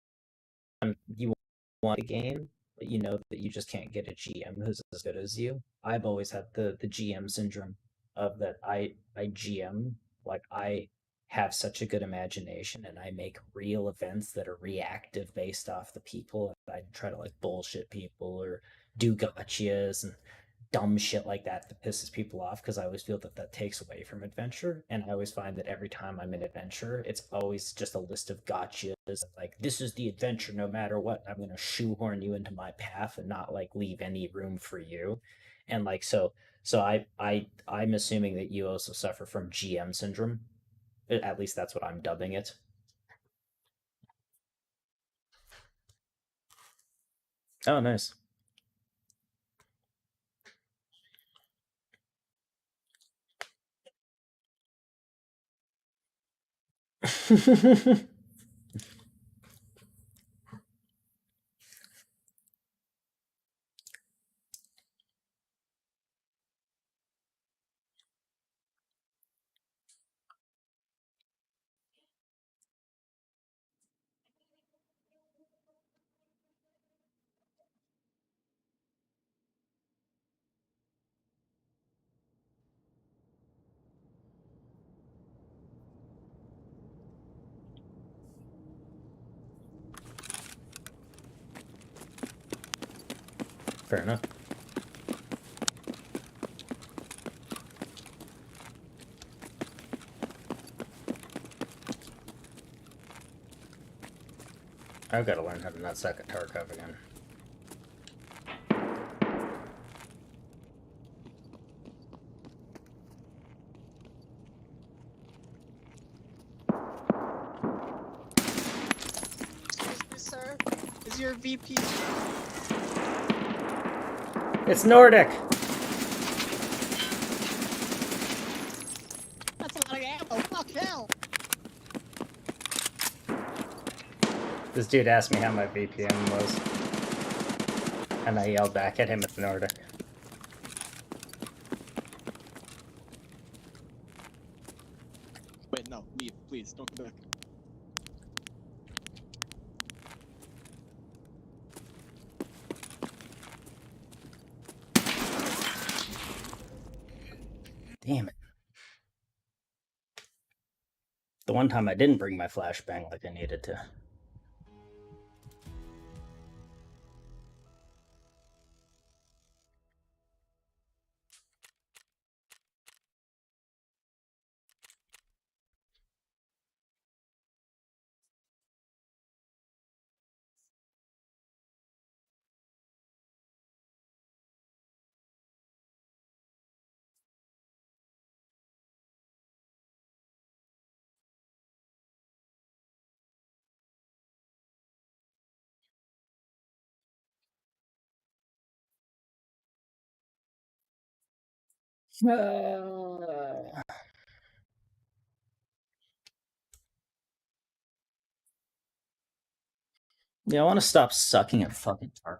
you want a game, but you know that you just can't get a GM who's as good as you. I've always had the GM syndrome of that I GM, like I have such a good imagination and I make real events that are reactive based off the people. I try to like bullshit people or do gotchas and dumb shit like that that pisses people off because I always feel that that takes away from adventure. And I always find that every time I'm in adventure, it's always just a list of gotchas. Like, this is the adventure no matter what. I'm going to shoehorn you into my path and not like leave any room for you. And like, I'm assuming that you also suffer from GM syndrome. At least that's what I'm dubbing it. Oh, nice. Fair enough. I've got to learn how to not suck at Tarkov again. Excuse me, sir. Is your VP? It's Nordic! That's a lot of ammo. Fuck hell. This dude asked me how my VPN was. And I yelled back at him in Nordic. Wait, no, leave, please. Don't come back. Damn it. The one time I didn't bring my flashbang like I needed to. Yeah, I want to stop sucking at fucking Tarkov.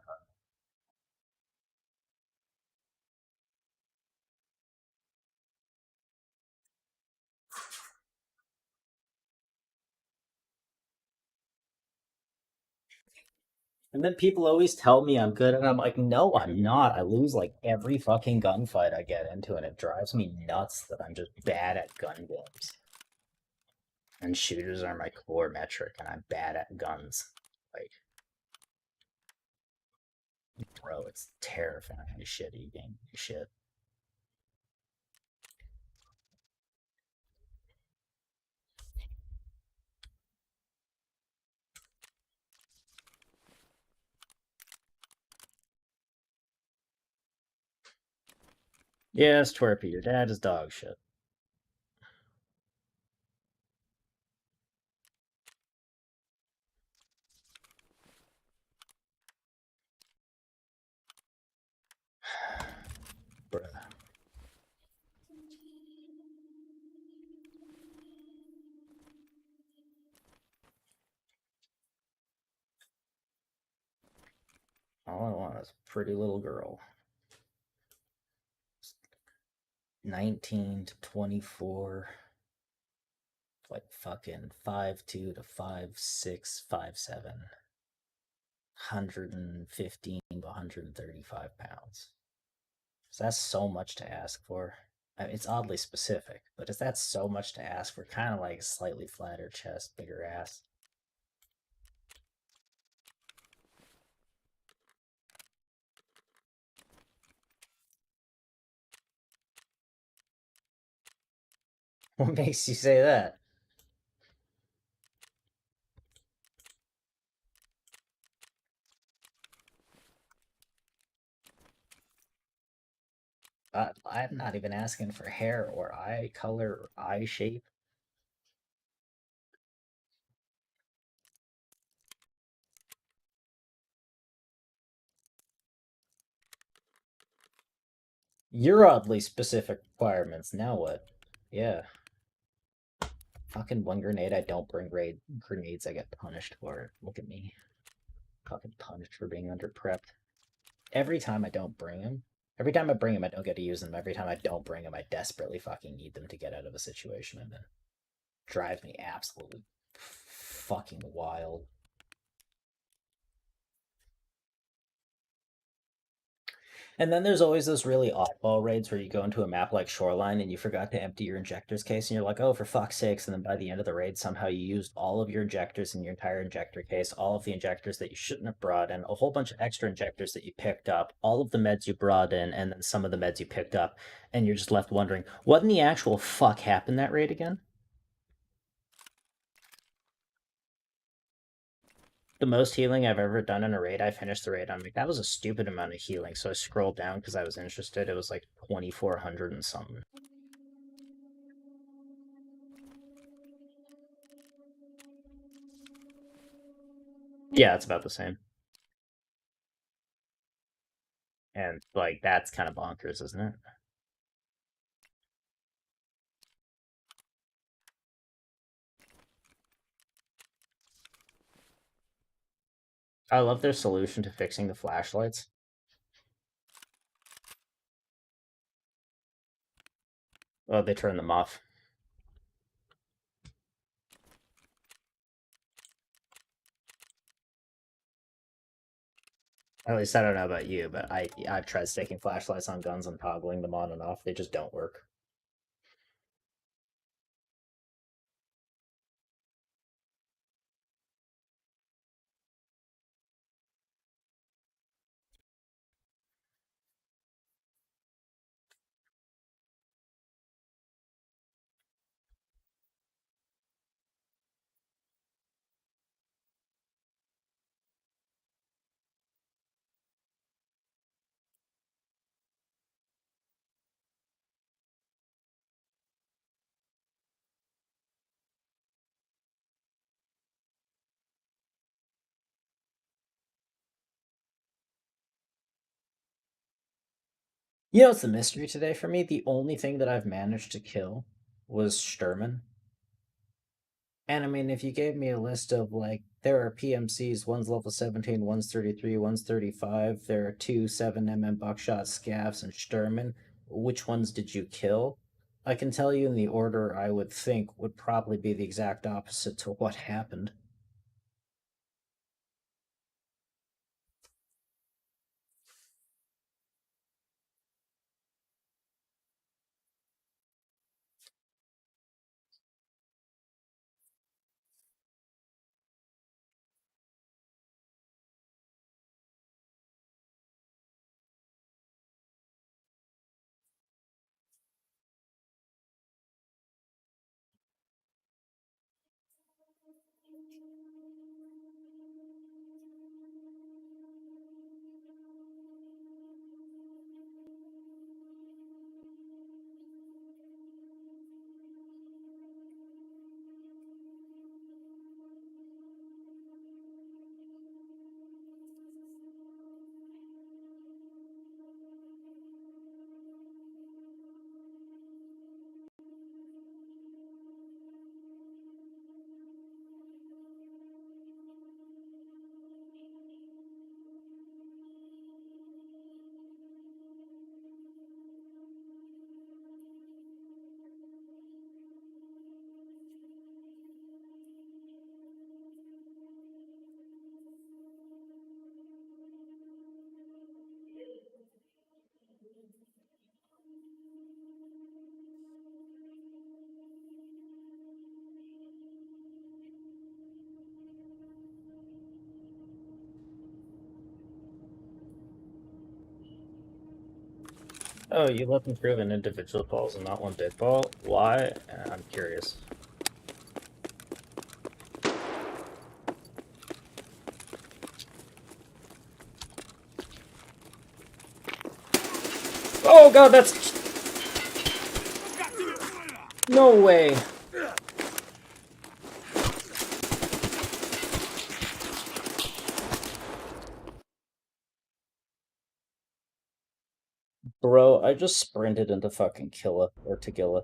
And then people always tell me I'm good, and I'm like, no, I'm not. I lose like every fucking gunfight I get into, and it drives me nuts that I'm just bad at gun games. And shooters are my core metric, and I'm bad at guns. Like, bro, it's terrifying shitty game shit. Yes, Twerpy, your dad is dog shit. Bruh. All I want is a pretty little girl. 19 to 24. Like fucking 5'2" to 5'6", 5'7". 115 to 135 pounds. So that's so much to ask for. I mean, it's oddly specific, but is that so much to ask for? Kind of like a slightly flatter chest, bigger ass. What makes you say that? I'm not even asking for hair or eye color or eye shape. Your oddly specific requirements. Now what? Yeah. Fucking one grenade. I don't bring grenades. I get punished for it. Look at me. Fucking punished for being under prepped. Every time I don't bring them, every time I bring them, I don't get to use them. Every time I don't bring them, I desperately fucking need them to get out of a situation I'm in. Drives me absolutely fucking wild. And then there's always those really oddball raids where you go into a map like Shoreline and you forgot to empty your injectors case, and you're like, oh, for fuck's sakes. And then by the end of the raid, somehow you used all of your injectors in your entire injector case, all of the injectors that you shouldn't have brought in, a whole bunch of extra injectors that you picked up, all of the meds you brought in, and then some of the meds you picked up. And you're just left wondering, what in the actual fuck happened that raid again? The most healing I've ever done in a raid, I finished the raid. I'm like, that was a stupid amount of healing. So I scrolled down because I was interested. It was like 2,400 and something. Yeah, it's about the same. And like that's kind of bonkers, isn't it? I love their solution to fixing the flashlights. Oh, they turn them off. At least I don't know about you, but I've tried sticking flashlights on guns and toggling them on and off. They just don't work. You know, it's the mystery today for me. The only thing that I've managed to kill was Sturman. And I mean, if you gave me a list of like, there are PMCs, one's level 17, one's 33, one's 35, there are two 7mm buckshot scavs and Sturman, which ones did you kill? I can tell you in the order I would think would probably be the exact opposite to what happened. Oh, you let them prove in individual balls and not one big ball? Why? I'm curious. Oh god, that's... No way. Bro, I just sprinted into fucking Killa, or Tagilla,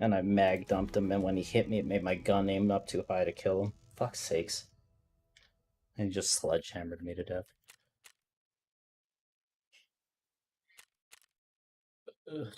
and I mag dumped him, and when he hit me, it made my gun aim up too high to kill him. Fuck's sakes. And he just sledgehammered me to death. Ugh.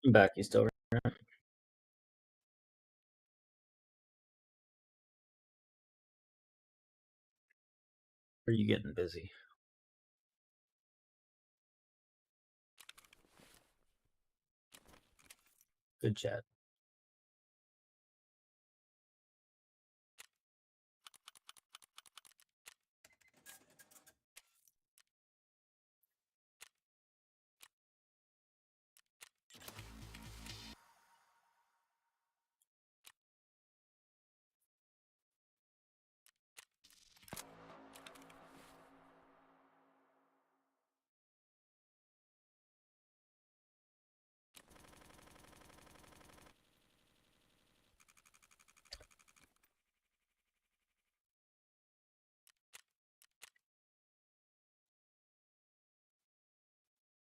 I'm back. You still around? Or are you getting busy? Good chat.